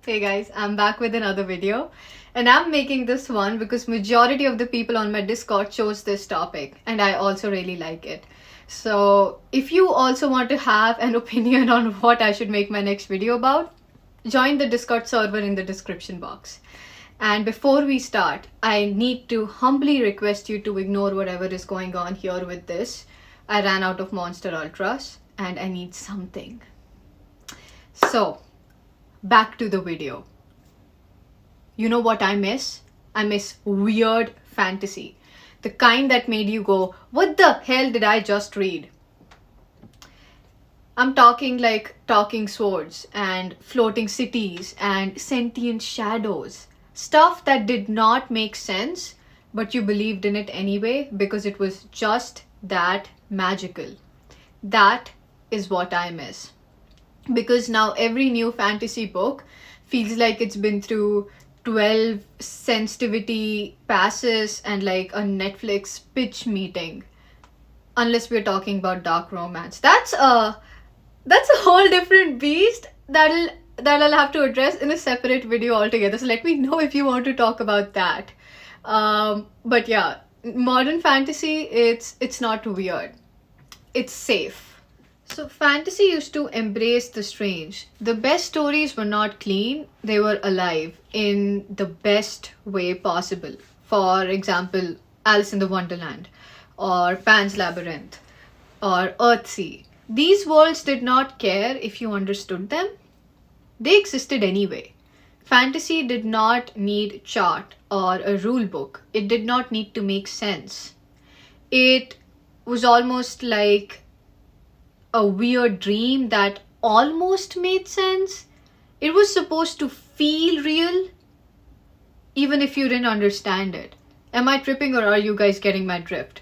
Hey guys, I'm back with another video, and I'm making this one because majority of the people on my Discord chose this topic and I also really like it. So if you also want to have an opinion on what I should make my next video about, join the Discord server in the description box. And before we start, I need to humbly request you to ignore whatever is going on here with this. I ran out of Monster Ultras and I need something. So back to the video. You know what I miss? I miss weird fantasy. The kind that made you go, what the hell did I just read? I'm talking like talking swords and floating cities and sentient shadows. Stuff that did not make sense, but you believed in it anyway because it was just that magical. That is what I miss. Because now every new fantasy book feels like it's been through 12 sensitivity passes and like a Netflix pitch meeting, unless we're talking about dark romance. That's a whole different beast that I'll have to address in a separate video altogether, so let me know if you want to talk about that. But yeah, modern fantasy, it's not weird, it's safe. So fantasy used to embrace the strange. The best stories were not clean, they were alive in the best way possible. For example, Alice in the Wonderland, or Pan's Labyrinth, or Earthsea. These worlds did not care if you understood them. They existed anyway. Fantasy did not need chart or a rule book. It did not need to make sense. It was almost like a weird dream that almost made sense. It was supposed to feel real, even if you didn't understand it. Am I tripping or are you guys getting my drift?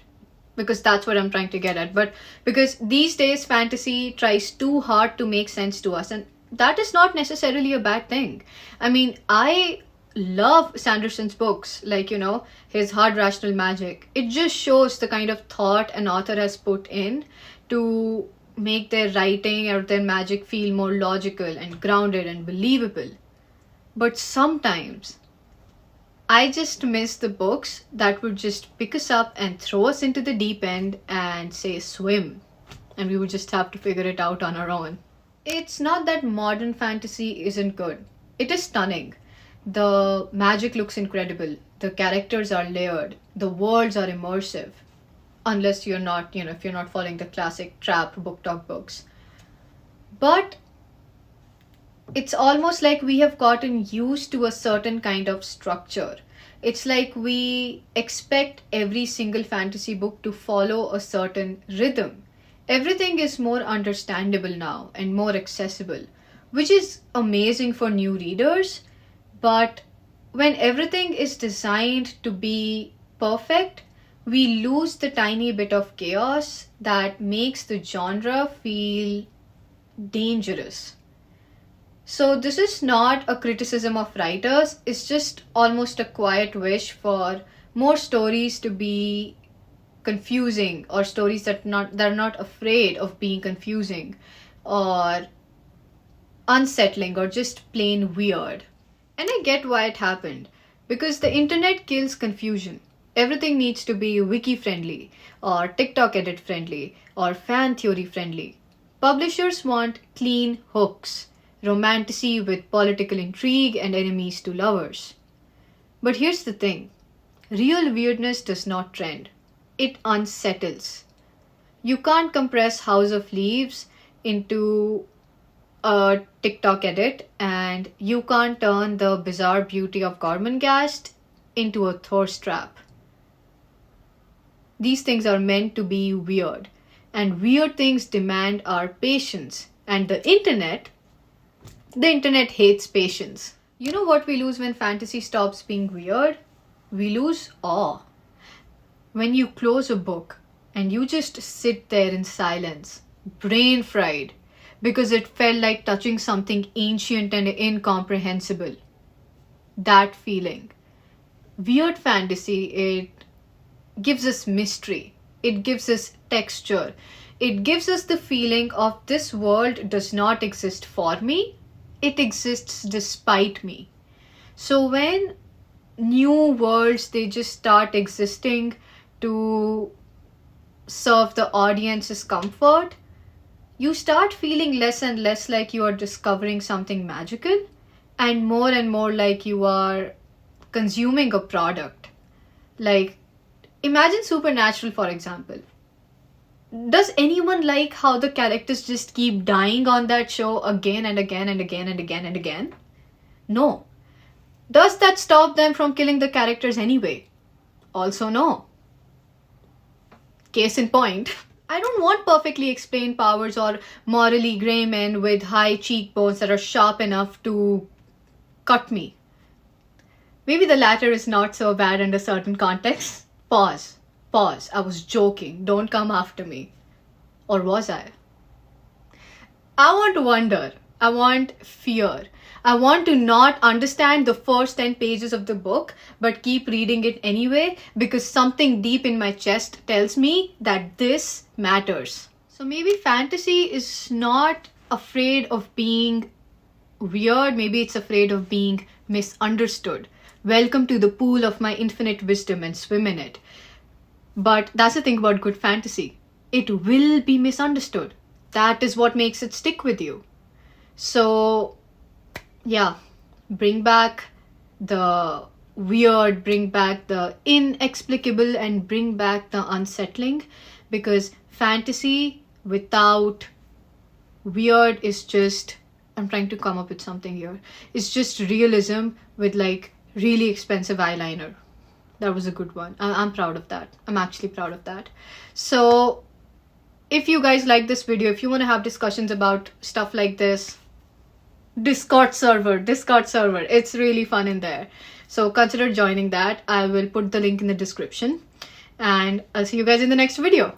Because that's what I'm trying to get at. But because these days fantasy tries too hard to make sense to us, and that is not necessarily a bad thing. I mean, I love Sanderson's books, like, his Hard Rational Magic. It just shows the kind of thought an author has put in to make their writing or their magic feel more logical and grounded and believable. But sometimes I just miss the books that would just pick us up and throw us into the deep end and say swim, and we would just have to figure it out on our own. It's not that modern fantasy isn't good. It is stunning. The magic looks incredible. The characters are layered. The worlds are immersive. Unless you're not, if you're not following the classic trap book talk books. But it's almost like we have gotten used to a certain kind of structure. It's like we expect every single fantasy book to follow a certain rhythm. Everything is more understandable now and more accessible, which is amazing for new readers. But when everything is designed to be perfect, we lose the tiny bit of chaos that makes the genre feel dangerous. So this is not a criticism of writers, it's just almost a quiet wish for more stories to be confusing, or stories that are not afraid of being confusing or unsettling or just plain weird. And I get why it happened, because the internet kills confusion. Everything needs to be wiki friendly, or TikTok edit friendly, or fan theory friendly. Publishers want clean hooks, romantasy with political intrigue and enemies to lovers. But here's the thing, real weirdness does not trend, it unsettles. You can't compress House of Leaves into a TikTok edit, and you can't turn the bizarre beauty of Gormenghast into a thirst trap. These things are meant to be weird, and weird things demand our patience. And the internet hates patience. You know what we lose when fantasy stops being weird? We lose awe. When you close a book and you just sit there in silence, brain fried, because it felt like touching something ancient and incomprehensible. That feeling. Weird fantasy, it gives us mystery, it gives us texture, it gives us the feeling of this world does not exist for me, it exists despite me. So when new worlds, they just start existing to serve the audience's comfort, you start feeling less and less like you are discovering something magical and more like you are consuming a product. Like, imagine Supernatural, for example. Does anyone like how the characters just keep dying on that show again and again and again and again and again? No. Does that stop them from killing the characters anyway? Also, no. Case in point, I don't want perfectly explained powers or morally grey men with high cheekbones that are sharp enough to cut me. Maybe the latter is not so bad under certain contexts. Pause. I was joking. Don't come after me. Or was I? I want wonder. I want fear. I want to not understand the first 10 pages of the book, but keep reading it anyway because something deep in my chest tells me that this matters. So maybe fantasy is not afraid of being weird. Maybe it's afraid of being misunderstood. Welcome to the pool of my infinite wisdom and swim in it. But that's the thing about good fantasy. It will be misunderstood. That is what makes it stick with you. So, yeah, bring back the weird, bring back the inexplicable, and bring back the unsettling, because fantasy without weird is just, I'm trying to come up with something here. It's just realism with like really expensive eyeliner. That was a good one. I'm proud of that. I'm actually proud of that. So if you guys like this video, if you want to have discussions about stuff like this, Discord server, it's really fun in there. So consider joining that. I will put the link in the description, and I'll see you guys in the next video.